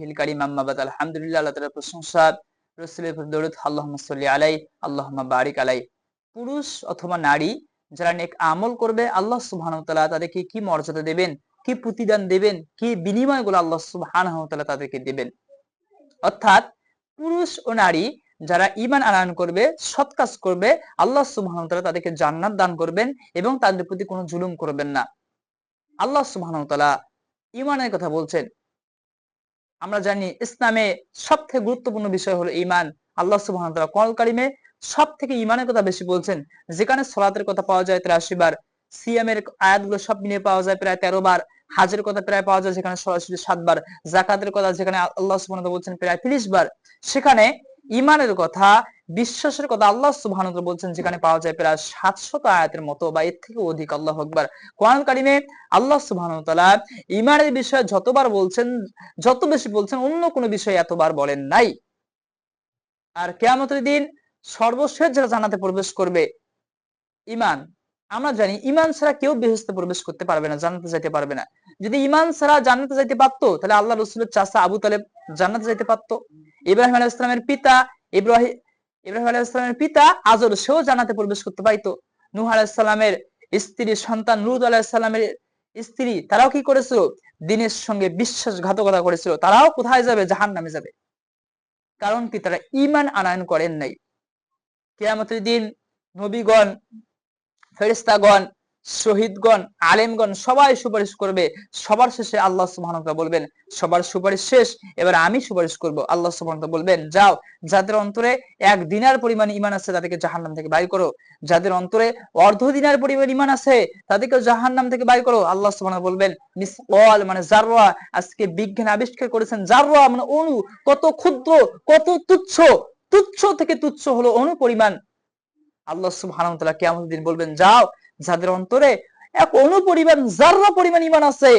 Hill কারিম আম্মা বাদ আলহামদুলিল্লাহ, আল্লাহ তাআলার প্রশংসা, রাসূলের উপর দরুদ, আল্লাহুম্মা সাল্লি আলাইহি আল্লাহুম্মা বারিক আলাইহি। পুরুষ অথবা নারী যারা নেক আমল করবে, আল্লাহ সুবহানাহু ওয়া তাআলা তাদেরকে কি মর্যাদা দেবেন, কি প্রতিদান দেবেন, কি বিনিময়গুলো আল্লাহ সুবহানাহু ওয়া তাআলা তাদেরকে দেবেন। অর্থাৎ পুরুষ ও নারী যারা ঈমান আনয়ন করবে, সৎ কাজ করবে, আল্লাহ সুবহানাহু ওয়া তাআলা তাদেরকে জান্নাত দান করবেন এবং তাদের প্রতি কোনো জুলুম করবেন না। আল্লাহ সুবহানাহু ওয়া তাআলা ঈমানের কথা বলছেন। আমরা জানি ইসলামে সবথেকে গুরুত্বপূর্ণ বিষয় হলো ঈমান। আল্লাহ সুবহানাহু ওয়া তাআলা কোরআন কারিমে সবথেকে ঈমানের কথা বেশি বলছেন। যেখানে সালাতের কথা পাওয়া যায় 83 বার, সিয়ামের আয়াতগুলো সব মিলিয়ে পাওয়া যায় প্রায় 13 বার, হজের কথা প্রায় পাওয়া যায় যেখানে সরাসরি 7 বার, যাকাতের কথা যেখানে আল্লাহ সুবহানাহু ওয়া তাআলা বলছেন প্রায় 30 বার, সেখানে ঈমানের কথা, বিশ্বাসের কথা আল্লাহ সুবহানাহু ওয়া তাআলা বলছেন যেখানে পাওয়া যায় প্রায় 700 আয়াতের মতো বা এর থেকে অধিক। আল্লাহু আকবার। কোরআন কারিমে আল্লাহ সুবহানাহু ওয়া তাআলা ঈমানের বিষয়ে যতবার বলছেন, যত বেশি বলছেন, অন্য কোনো বিষয়ে এতবার বলেন নাই। আর কিয়ামতের দিন সর্বশেষ যারা জান্নাতে প্রবেশ করবে, ঈমান, আমরা জানি ঈমান ছাড়া কেউ বেহেশতে প্রবেশ করতে পারবে না, জান্নাতে যাইতে পারবে না। যদি ঈমান ছাড়া জান্নাতে যাইতে পারতো তাহলে আল্লাহ রাসূলের চাচা আবু তালেব জান্নাতে যাইতে পারতো। ইব্রাহিম আলাইহিস সালামের পিতা ইব্রাহিম আলাইহিস সালামের পিতা আজর, সেও জান্নাতে প্রবেশ করতে পারতো। নূহ আলাইহিস সালামের স্ত্রী সন্তান লূত আলাইহিস সালামের স্ত্রী, তারাও কি করেছিল? দ্বীনের সঙ্গে বিশ্বাসঘাতকতা করেছিল। তারাও কোথায় যাবে? জাহান্নামে যাবে। কারণ কি? তারা ঈমান আনয়ন করেন নাই। কিয়ামতের দিন নবীগণ, ফেরেশতাগণ, শহীদগণ, আলেমগণ সবাই সুপারিশ করবে। সবার শেষে আল্লাহ সুবহানাহু ওয়া তাআলা বলবেন, সবার সুপারিশ শেষ, এবার আমি সুপারিশ করব। আল্লাহ সুবহানাহু ওয়া তাআলা বলবেন, যাও, যাদের অন্তরে 1 দিনার পরিমাণ ঈমান আছে তাদেরকে জাহান্নাম থেকে বাইর করো। যাদের অন্তরে অর্ধ দিনার পরিমাণ ঈমান আছে তাদেরকে জাহান্নাম থেকে বাইর করো। আল্লাহ সুবহানাহু ওয়া তাআলা বলবেন, মিসকাল মানে যাররা, আজকে বিজ্ঞান আবিষ্কার করেছেন যাররা মানে অণু, কত ক্ষুদ্র, কত তুচ্ছ, তুচ্ছ থেকে তুচ্ছ হলো অণু পরিমাণ। আল্লাহ সুবহানাহু ওয়া তাআলা কিয়ামতের দিন বলবেন, যাও, যাদের অন্তরে এক অণু পরিমাণ, যাররা পরিমাণ ঈমান আছে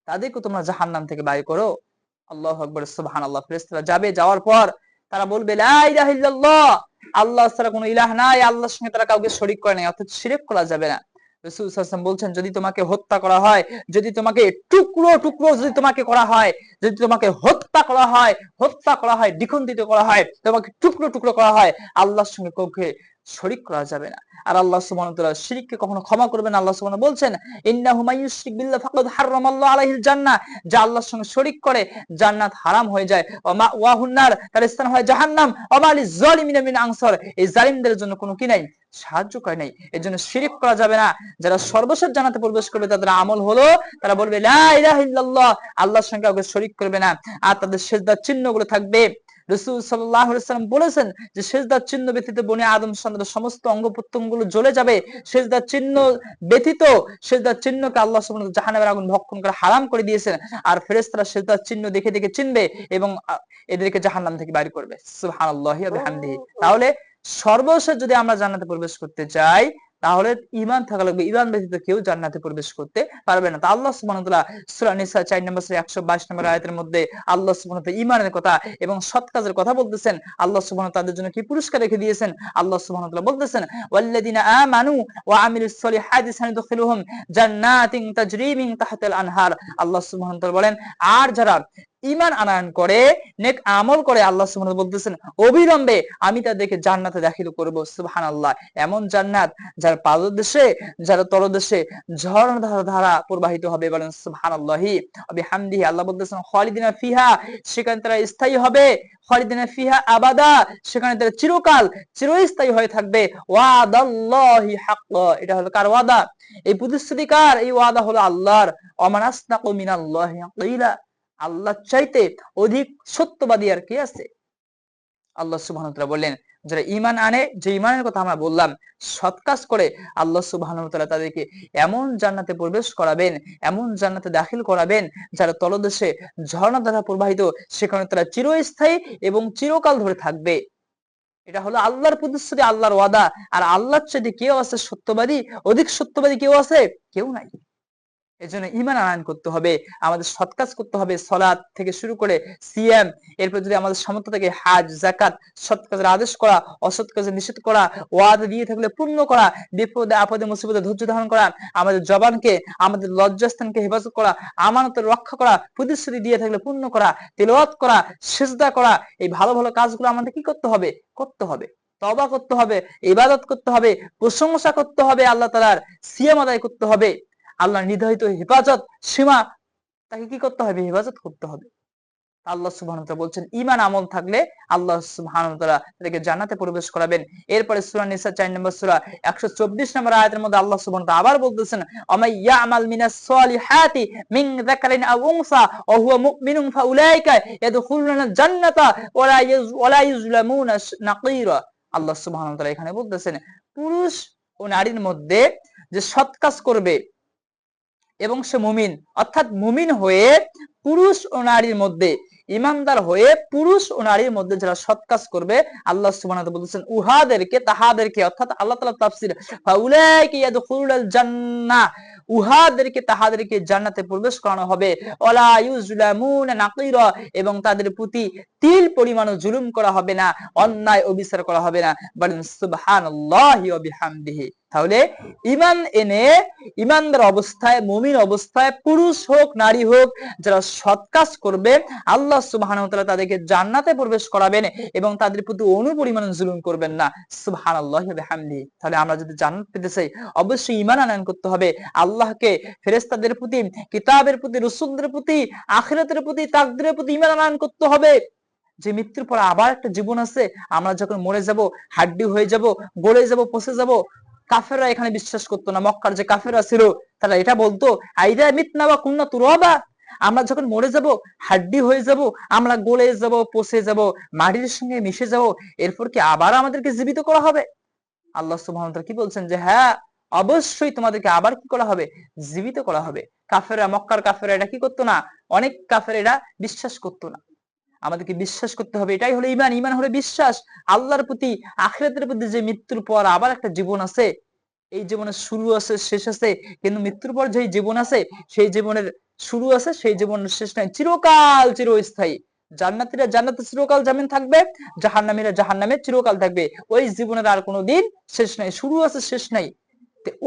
তাদেরকে তোমরা জাহান্নাম থেকে বাইর করো। আল্লাহু আকবার, সুবহানাল্লাহ। ফেরেশতারা যাবে, যাওয়ার পর তারা বলবে, লা ইলাহা ইল্লাল্লাহ, আল্লাহ ছাড়া কোনো ইলাহ নাই, আল্লাহর সঙ্গে তারা কাউকে শরীক করে নাই, অর্থাৎ শিরক করা যাবে না। রাসূল সাল্লাল্লাহু আলাইহি ওয়াসাল্লাম বলছেন, যদি তোমাকে হত্যা করা হয়, যদি তোমাকে টুকরো টুকরো যদি তোমাকে করা হয়, যদি তোমাকে হত্যা করা হয়, দ্বিখণ্ডিত করা হয়, তোমাকে টুকরো টুকরো করা হয়, আল্লাহর সঙ্গে কাউকে শরীক করা যাবে না। আর আল্লাহ সুবহানাহু ওয়া তাআলা শিরককে কখনো ক্ষমা করবেন না। আল্লাহ সুবহানাহু বলছেন, ইন্নাহু মাইয়ুশরিক বিল্লাহি ফাকাদ হারামাল্লাহু আলাইহিল জান্নাহ, যে আল্লাহর সঙ্গে শরীক করে জান্নাত হারাম হয়ে যায়। ওয়া মাওয়াহুন নার, তার স্থান হয় জাহান্নাম। ওয়া মা লিয-যালিমিনা মিন আনসার, এই জালিমদের জন্য কোনো কি নাই? সাহায্যকারী নাই। এজন্য শিরক করা যাবে না। যারা সর্বশেষ জান্নাতে প্রবেশ করবে তাদের আমল হলো, তারা বলবে লা ইলাহা ইল্লাল্লাহ, আল্লাহর সঙ্গে কাউকে শরীক করবে না। আর তাদের সিজদার চিহ্নগুলো থাকবে। রাসূল সাল্লাল্লাহু আলাইহি ওয়াসাল্লাম বলেছেন যে সিজদার চিহ্ন ব্যতীত বনি আদম সন্তানের সমস্ত অঙ্গ প্রত্যঙ্গগুলো জ্বলে যাবে। সিজদার চিহ্ন ব্যতীত, সিজদার চিহ্নকে আল্লাহ সুবহানাহু ওয়া তাআলা জাহান্নামের আগুন ভক্ষণ করে হারাম করে দিয়েছেন। আর ফেরেশতারা সিজদার চিহ্ন দেখে দেখে চিনবে এবং এদেরকে জাহান্নাম থেকে বাইর করবে। সুবহানাল্লাহি ওয়া বিহামদিহি। তাহলে সর্বশেষ যদি আমরা জান্নাতে প্রবেশ করতে চাই তাহলে ঈমান থাকা লাগবে। ঈমান ব্যতীত কেউ জান্নাতে প্রবেশ করতে পারবে না। তা আল্লাহ সুবহানাহু ওয়া তাআলা সূরা নিসা 4 নম্বর সূরা 122 নম্বর আয়াতের মধ্যে আল্লাহ সুবহানাহু ওয়া তাআলা ঈমানের কথা এবং সৎ কাজের কথা বলতেছেন। আল্লাহ সুবহানাহু ওয়া তাআলা তাদের জন্য কি পুরস্কার রেখে দিয়েছেন? আল্লাহ সুবহানাহু ওয়া তাআলা বলতেছেন, ওয়াল্লাযিনা আমানু ওয়া আমিলুস সলিহাতি সানাদখিলুহুম জান্নাতিন তাজরি মিন তাহতিল আনহার। আল্লাহ সুবহানাহু ওয়া তাআলা বলেন, আর যারা ঈমান আনয়ন করে, নেক আমল করে, আল্লাহ সুবহানাহু ওয়া তাআলা বলতেছেন, অবিলম্বে আমি তাদেরকে জান্নাতে দাখিল করব। সুবহানাল্লাহ। এমন জান্নাত যার পাদদেশে, যার তলদেশে ঝর্ণা ধারা প্রবাহিত হবে। বলেন সুবহানাল্লাহি ওয়া বিহামদিহি। আল্লাহ বলতেছেন, খালিদিনা ফিহা, সেখানে তারা স্থায়ী হবে। খালিদিনা ফিহা আবাদা, সেখানে তারা চিরকাল চিরস্থায়ী হয়ে থাকবে। ওয়াদাল্লাহি হাক্কা, এটা হলো কার ওয়াদা? এই প্রতিশ্রুতি কার? এই ওয়াদা হলো আল্লাহর। ওমান আসদাকু মিনাল্লাহি কিলা, আল্লাহর চাইতে অধিক সত্যবাদী আর কে আছে? আল্লাহ সুবহানাহু ওয়া তাআলা বললেন, যারা ঈমান আনে, যে ঈমানের কথা আমরা বললাম, সৎ কাজ করে, আল্লাহ সুবহানাহু ওয়া তাআলা তাদেরকে এমন জান্নাতে প্রবেশ করাবেন, এমন জান্নাতে দাখিল করাবেন যারা তলদেশে ঝর্ণা দ্বারা প্রবাহিত, সেখানে তারা চিরস্থায়ী এবং চিরকাল ধরে থাকবে। এটা হলো আল্লাহর প্রতিশ্রুতি, আল্লাহর ওয়াদা। আর আল্লাহর চাইতে কেউ আছে সত্যবাদী? অধিক সত্যবাদী কেউ আছে? কেউ নাই। এজন্য ঈমান আনয়ন করতে হবে, আমাদের সৎ কাজ করতে হবে, সালাত থেকে শুরু করে সিয়াম, এরপর যদি আমাদের সামর্থ্য থাকে হজ, যাকাত, সৎ কাজের আদেশ করা, অসৎ কাজের নিষেধ করা, ওয়াদা দিয়ে থাকলে পূর্ণ করা, বিপদে আপদে মুসিবতে ধৈর্য ধারণ করা, আমাদের জবানকে, আমাদের লজ্জাস্থানকে হেফাজত করা, আমানতের রক্ষা করা, প্রতিশ্রুতি দিয়ে থাকলে পূর্ণ করা, তিলাওয়াত করা, সিজদা করা, এই ভালো ভালো কাজগুলো আমাদের কি করতে হবে? করতে হবে। তওবা করতে হবে, ইবাদত করতে হবে, প্রশংসা করতে হবে আল্লাহ তাআলার, সিয়াম আদায় করতে হবে, আল্লাহর নির্ধারিত হেফাজত সীমা তাকে কি করতে হবে? হেফাজত করতে হবে। আল্লাহ সুবহানাহু ওয়া তাআলা বলছেন ঈমান আমল থাকলে আল্লাহ সুবহানাহু ওয়া তাআলা তাদেরকে জান্নাতে প্রবেশ করাবেন। এরপরে সূরা নিসা ৪ নম্বর সূরা ১২৪ নম্বর আয়াতের মধ্যে আল্লাহ সুবহানাহু ওয়া তাআলা আবার বলতেছেন আমাই ইয়ামাল মিনাস সলিহাতি মিন যাকারিন আও উনসা ওয়া হুয়া মুমিনুন ফাউলাইকা ইয়াদখুলুনাল জান্নাতা ওয়া লা ইউজলামুনা নাকিরা। আল্লাহ সুবহানাহু ওয়া তাআলা এখানে বলতেছেন পুরুষ ও নারীর মধ্যে যে সৎ কাজ করবে এবং সে মুমিন, অর্থাৎ মুমিন হয়ে পুরুষ ও নারীর মধ্যে, ইমানদার হয়ে পুরুষ ও নারীর মধ্যে যারা সৎ কাজ করবে আল্লাহ সুবহানাহু ওয়া তাআলা বলেছেন উহাদেরকে, তাহাদেরকে, অর্থাৎ আল্লাহ তাআলা তাফসীর ফাউলাইকা ইয়াদখুলুল জান্নাহ, উহাদেরকে তাহাদেরকে জান্নাতে প্রবেশ করানো হবে, ওয়ালা ইউজলামুনা নাকিরা, এবং তাদের প্রতি তিল পরিমাণও জুলুম করা হবে না, অন্যায় অবিচার করা হবে না। বলেন সুবহানাল্লাহি ওয়া বিহামদিহি। তাহলে ঈমান এনে ঈমানদার অবস্থায়, মুমিন অবস্থায়, পুরুষ হোক নারী হোক, যারা সৎ কাজ করবে আল্লাহ সুবহানাহু ওয়া তাআলা তাদেরকে জান্নাতে প্রবেশ করাবেন এবং তাদের প্রতি অনুপরিমাণ জুলুম করবেন না। সুবহানাল্লাহি ওয়া বিহামদিহি। তাহলে আমরা যদি জান্নাত পেতে চাই অবশ্যই ঈমান আনয়ন করতে হবে, আল্লাহকে, ফেরেশতাদের প্রতি, কিতাবের প্রতি, রাসূলদের প্রতি, আখিরাতের প্রতি, তাকদীরের প্রতি ঈমান আনয়ন করতে হবে যে মৃত্যুর পর আবার একটা জীবন আছে, আমরা যখন মরে যাব, হাড্ডি হয়ে যাব, গলে যাব, পচে যাব। কাফেররা এখানে বিশ্বাস করতো না, মক্কার যে কাফেররা ছিল তারা এটা বলতো আইদা মিতনা ওয়া কুননা তুরাবা, আমরা যখন মরে যাব, হাড্ডি হয়ে যাব, আমরা গলে যাব, পচে যাব, মাটির সঙ্গে মিশে যাব, এরপর কি আবার আমাদেরকে জীবিত করা হবে? আল্লাহ সুবহানাহু ওয়া তাআলা কি বলছেন যে হ্যাঁ, অবশ্যই তোমাদেরকে আবার কি করা হবে? জীবিত করা হবে। কাফেররা, মক্কার কাফেররা এটা কি করতো না, অনেক কাফেরেরা বিশ্বাস করতো না। আমাদেরকে বিশ্বাস করতে হবে, এটাই হলো ঈমান। ঈমান হলো বিশ্বাস আল্লাহর প্রতি, আখিরাতের প্রতি, যে মৃত্যুর পর আবার একটা জীবন আছে, এই জীবনের শুরু আছে, শেষ আছে, কিন্তু মৃত্যুর পর যে জীবন আছে সেই জীবনের শুরু আছে, সেই জীবনের শেষ নাই, চিরকাল চিরস্থায়ী। জান্নাতীরা জান্নাতে চিরকাল জামিন থাকবে, জাহান্নামীরা জাহান্নামে চিরকাল থাকবে। ওই জীবনের আর কোনো দিন শেষ নাই, শুরু আছে শেষ নাই।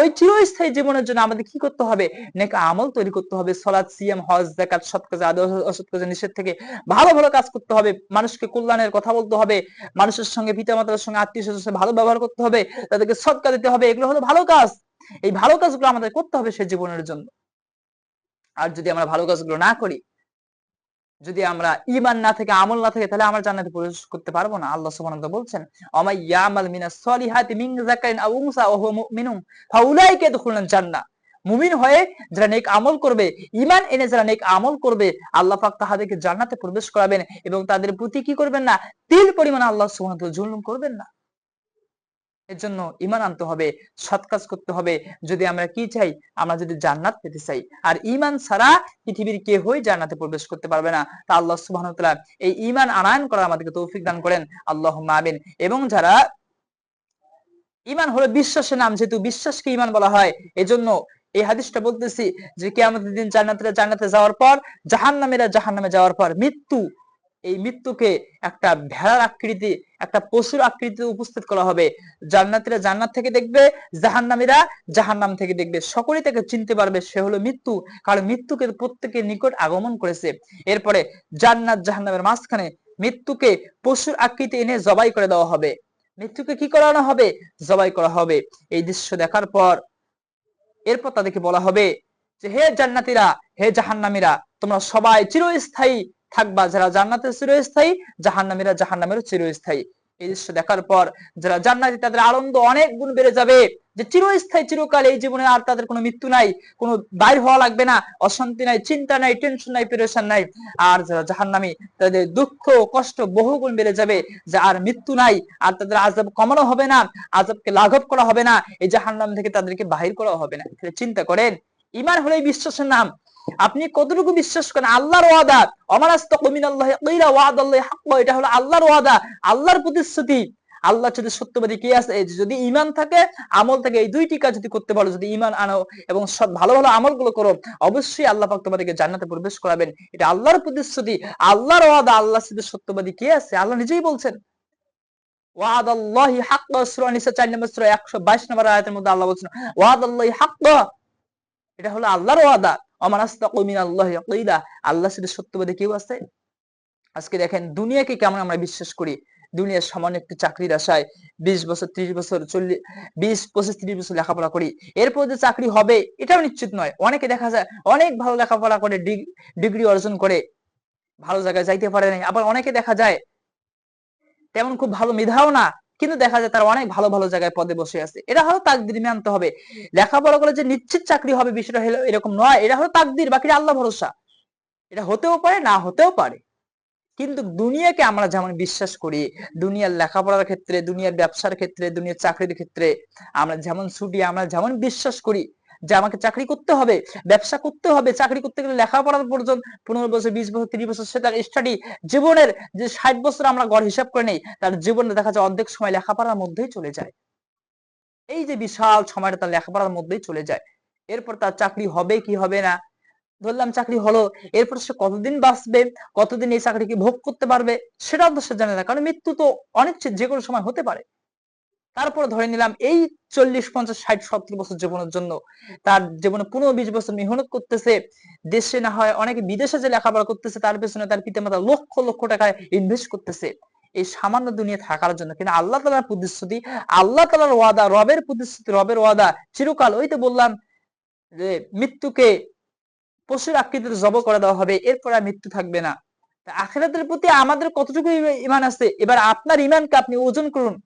ওই চিরস্থায়ী জীবনের জন্য আমাদের কি করতে হবে? নেক আমল তৈরি করতে হবে, সালাত, সিয়াম, হজ, যাকাত, সৎ কাজ, আদর, অসৎ কাজের নিষেধ থেকে ভালো ভালো কাজ করতে হবে, মানুষকে কল্যাণের কথা বলতে হবে, মানুষের সঙ্গে, পিতামাতার সঙ্গে, আত্মীয়-স্বজনের সঙ্গে ভালো ব্যবহার করতে হবে, তাদেরকে সদকা দিতে হবে। এগুলো হলো ভালো কাজ। এই ভালো কাজগুলো আমাদের করতে হবে সেই জীবনের জন্য। আর যদি আমরা ভালো কাজগুলো না করি, যদি আমরা ঈমান না থেকে, আমল না থেকে, তাহলে আমরা জান্নাতে প্রবেশ করতে পারবো না। আল্লাহ সুবহানাহু ওয়া তাআলা বলছেন আমাই ইয়ামাল মিনাস সলিহাতি মিন যাকারিন আও উনসা ওয়া হুয়া মুমিনুন ফাউলাইকা ইয়াদখুলুনাল জান্নাহ। মুমিন হয়ে যারা নেক আমল করবে, ঈমান এনে যারা নেক আমল করবে, আল্লাহ পাক তাদেরকে জান্নাতে প্রবেশ করাবেন এবং তাদের প্রতি কি করবেন না? তিল পরিমাণ আল্লাহ সুবহানাহু ওয়া তাআলা জুলুম করবেন না। এর জন্য ঈমান আনতে হবে, সৎ কাজ করতে হবে, যদি আমরা কি চাই? আমরা যদি জান্নাত পেতে চাই। আর ঈমান ছাড়া পৃথিবীর কেউই জান্নাতে প্রবেশ করতে পারবে না। তা আল্লাহ সুবহানাহু ওয়া তাআলা এই ঈমান আনয়ন করার আমাদেরকে তৌফিক দান করেন, আল্লাহুম্মা আমিন। এবং যারা, ঈমান হলো বিশ্বাসের নাম, যেহেতু বিশ্বাসকে ঈমান বলা হয়, এজন্য এই হাদিসটা বলতেছি যে কিয়ামতের দিন জান্নাতীরা জান্নাতে যাওয়ার পর, জাহান্নামীরা জাহান্নামে যাওয়ার পর মৃত্যু, এই মৃত্যুকে একটা ভেড়ার আকৃতি, একটা পশুর আকৃতিতে উপস্থিত করা হবে। জান্নাতীরা জান্নাত থেকে দেখবে, জাহান্নামীরা জাহান্নাম থেকে দেখবে। সকলেই তাকে চিনতে পারবে, সে হলো মৃত্যু, কারণ মৃত্যুকে প্রত্যেকের নিকট আগমন করেছে। এরপরে জান্নাত জাহান্নামের মাঝখানে মৃত্যুকে পশুর আকৃতি এনে জবাই করে দেওয়া হবে। মৃত্যুকে কি করানো হবে? জবাই করা হবে। এই দৃশ্য দেখার পর এরপর তাদেরকে বলা হবে যে হে জান্নাতীরা, হে জাহান্নামীরা, তোমরা সবাই চিরস্থায়ী থাকবা। যারা জান্নাতে চিরস্থায়ী, জাহান্নামীরা জাহান্নামেরও চিরস্থায়ী। এই দৃশ্য দেখার পর যারা জান্নাতী, তাদের আনন্দ অনেক গুণ বেড়ে যাবে যে চিরস্থায়ী, চিরকাল এই জীবনে আর তাদের কোনো মৃত্যু নাই, কোনো বাইর হওয়া লাগবে না, অশান্তি নাই, চিন্তা নাই, টেনশন নাই, প্রেশান নাই। আর যারা জাহান্নামী, তাদের দুঃখ কষ্ট বহুগুণ বেড়ে যাবে, যে আর মৃত্যু নাই, আর তাদের আযাব কমানো হবে না, আযাবকে লাঘব করা হবে না, এই জাহান্নাম থেকে তাদেরকে বাহির করা হবে না। চিন্তা করেন, ঈমান হলো বিশ্বাসের নাম। আপনি কতটুকু বিশ্বাস করেন আল্লাহর ওয়াদা, আমানাস্তাকু মিনাল্লাহি কিলা ওয়াদাল্লাহি হাক্কা, এটা হলো আল্লাহর ওয়াদা, আল্লাহর প্রতিশ্রুতি। আল্লাহ যদি সত্যবাদী কে আছে, যদি ইমান থাকে আমল থাকে, এই দুইটি কাজ যদি করতে পারো, যদি ইমান আনো এবং সব ভালো ভালো আমলগুলো করো, অবশ্যই আল্লাহ পাক তোমাদেরকে জান্নাতে প্রবেশ করাবেন। এটা আল্লাহর প্রতিশ্রুতি, আল্লাহর ওয়াদা। আল্লাহ শুধু সত্যবাদী কে আছে, আল্লাহ নিজেই বলছেন ওয়াদাল্লাহি হাক্কা। সূরা নিসা 4 নম্বর সূরা 122 নম্বর আয়াতের মধ্যে আল্লাহ বলছেন ওয়াদাল্লাহি হাক্কা। এটা হলো আল্লাহর ওয়াদা। ওমান আসতাকু মিনাল্লাহি কিলা। আল্লাহ শুধু সত্যবাদী কেউ আছে। আজকে দেখেন দুনিয়াকে কেমন আমরা বিশ্বাস করি। দুনিয়ার সামান্য একটু চাকরির আশায় 20 বছর 30 বছর 40 20 25 30 বছর লেখাপড়া করি, এরপর যে চাকরি হবে এটাও নিশ্চিত নয়। অনেকে দেখা যায় অনেক ভালো লেখাপড়া করে, ডিগ্রি অর্জন করে ভালো জায়গায় যাইতে পারে নাই। আবার অনেকে দেখা যায় তেমন খুব ভালো মেধাও না, কিন্তু দেখা যায় তারা অনেক ভালো ভালো জায়গায় পদে বসে আছে। এটা হলো তাকদির, মানতে হবে। লেখাপড়া করে যে নিশ্চিত চাকরি হবে বিষয়টা হলো এরকম নয়। এটা হলো তাকদির, বাকিটা আল্লাহ ভরসা। এটা হতেও পারে, না হতেও পারে। কিন্তু দুনিয়াকে আমরা যেমন বিশ্বাস করি, দুনিয়ার লেখাপড়ার ক্ষেত্রে, দুনিয়ার ব্যবসার ক্ষেত্রে, দুনিয়ার চাকরির ক্ষেত্রে আমরা যেমন ছুটি, আমরা যেমন বিশ্বাস করি যে আমাকে চাকরি করতে হবে, ব্যবসা করতে হবে, চাকরি করতে গেলে লেখাপড়ার প্রয়োজন 15 বছর 20 বছর 30 বছর, সেটা স্টাডি জীবনের যে 60 বছর আমরা গড় হিসাব করে নেই, তার জীবনে দেখা যায় অর্ধেক সময় লেখাপড়ার মধ্যেই চলে যায়। এই যে বিশাল সময়টা তার লেখাপড়ার মধ্যেই চলে যায়। এরপর তার চাকরি হবে কি হবে না, ধরলাম চাকরি হলো, এরপর সে কতদিন বাঁচবে, কতদিন এই চাকরিকে ভোগ করতে পারবে, সেটাও তো সে জানে না। কারণ মৃত্যু তো অনিশ্চিত, যে কোনো সময় হতে পারে। তারপরে ধরে নিলাম এই 40 50 60 70 বছর জীবনের জন্য তার জীবনে 15 20 বছর মেহনত করতেছে, দেশে না হয় অনেকে বিদেশে যে লেখাপড়া করতেছে, তার পেছনে তার পিতামাতা লক্ষ লক্ষ টাকা ইনভেস্ট করতেছে এই সামান্য দুনিয়া থাকার জন্য। কিন্তু আল্লাহ তাআলার প্রতিশ্রুতি, আল্লাহ তাআলার ওয়াদা, রবের প্রতিশ্রুতি, রবের ওয়াদা চিরকাল। ওই তো বললাম যে মৃত্যুকে পশুর আকৃতিতে জব করে দেওয়া হবে, এরপর আর মৃত্যু থাকবে না। আখিরাতের প্রতি আমাদের কতটুকু ঈমান আছে, এবার আপনার ঈমানকে আপনি ওজন করুন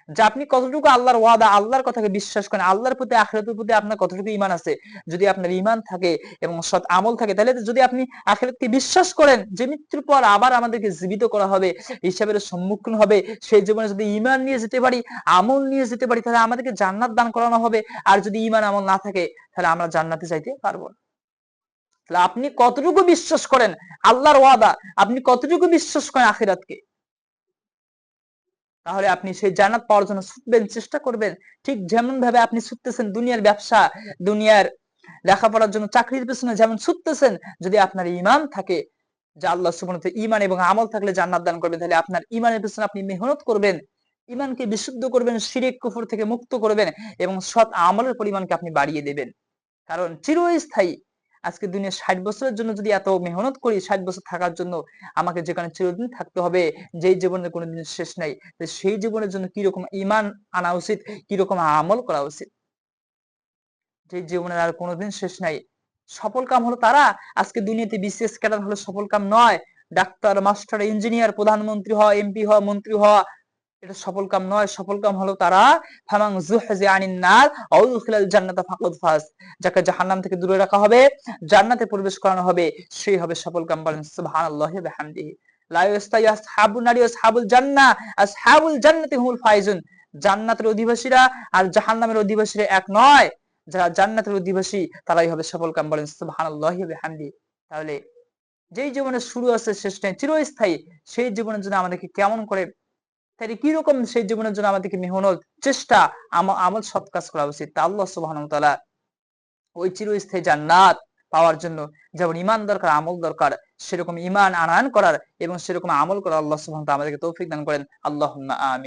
যে আপনি কতটুকু আল্লাহর ওয়াদা, আল্লাহর কথাকে বিশ্বাস করেন, আল্লাহর প্রতি, আখিরাতের প্রতি আপনার কতটুকু ঈমান আছে। যদি আপনার ঈমান থাকে এবং সৎ আমল থাকে, তাহলে যদি আপনি আখিরাতকে বিশ্বাস করেন যে মৃত্যুর পর আবার আমাদেরকে জীবিত করা হবে, হিসাবের সম্মুখীন হবে, সেই জীবনে যদি ঈমান নিয়ে যেতে পারি, আমল নিয়ে যেতে পারি, তাহলে আমাদেরকে জান্নাত দান করানো হবে। আর যদি ঈমান আমল না থাকে, তাহলে আমরা জান্নাতে যাইতে পারবো না। তাহলে আপনি কতটুকু বিশ্বাস করেন আল্লাহর ওয়াদা, আপনি কতটুকু বিশ্বাস করেন আখিরাতকে, তাহলে আপনি সেই জান্নাত পাওয়ার জন্য ছুটবেন, চেষ্টা করবেন। ঠিক যেমন ভাবে আপনি ছুটতেছেন দুনিয়ার ব্যবসা, দুনিয়ার লেখাপড়ার জন্য, চাকরির পেছনে যেমন ছুটতেছেন, যদি আপনার ঈমান থাকে যে আল্লাহ সুবহানাহু ওয়া তাআলা ঈমান এবং আমল থাকলে জান্নাত দান করবেন, তাহলে আপনার ঈমানের পেছনে আপনি মেহনত করবেন, ঈমানকে বিশুদ্ধ করবেন, শিরক কুফর থেকে মুক্ত করবেন এবং সৎ আমলের পরিমাণকে আপনি বাড়িয়ে দেবেন। কারণ চিরস্থায়ী, আজকে দুনিয়া 60 বছরের জন্য যদি এত মেহনত করি, 60 বছর থাকার জন্য আমাকে যেখানে চিরদিন থাকতে হবে, যেই জীবনের কোনোদিন শেষ নাই, সেই জীবনের জন্য কিরকম ঈমান আনা উচিত, কিরকম আমল করা উচিত, যে জীবনের আর কোনোদিন শেষ নাই। সফল কাম হলো তারা, আজকে দুনিয়াতে বিসিএস ক্যাডার হলো সফল কাম নয়। ডাক্তার, মাস্টার, ইঞ্জিনিয়ার, প্রধানমন্ত্রী হওয়া, এমপি হওয়া, মন্ত্রী হওয়া, এটা সফল কাম নয়। সফল কাম হলো তারা ফামান যুহজি আনিন নার আও দুখিলাল জান্নাতা ফাকাদ ফাজ, যাকে জাহান্নাম থেকে দূরে রাখা হবে, জান্নাতে প্রবেশ করানো হবে, সেই হবে সফল কাম। বলেন সুবহানাল্লাহি ওয়া বিহামদিহি। লা ইয়াস্তাই আসহাবুন নারি ওয়া আসহাবুল জান্নাহ, আসহাবুল জান্নাতি হুমুল ফাইজুন। জান্নাতের অধিবাসীরা আর জাহান্নামের অধিবাসীরা এক নয়। যারা জান্নাতের অধিবাসী তারাই হবে সফল কাম। বলেন সুবহানাল্লাহি ওয়া বিহামদিহি। তাহলে যেই জীবনের শুরু আছে শেষ নাই, চিরস্থায়ী, সেই জীবনের জন্য আমাদেরকে কেমন করে, তাহলে কিরকম সেই জীবনের জন্য আমাদেরকে মেহনত, চেষ্টা, আমল, সৎ কাজ করা উচিত। তা আল্লাহ সুবহানাহু ওয়া তাআলা ওই চিরস্থায়ী জান্নাত পাওয়ার জন্য যেমন ঈমান দরকার, আমল দরকার, সেরকম ঈমান আনয়ন করার এবং সেরকম আমল করার আল্লাহ সুবহানাহু ওয়া তাআলা আমাদেরকে তৌফিক দান করেন। আল্লাহুম্মা আমিন।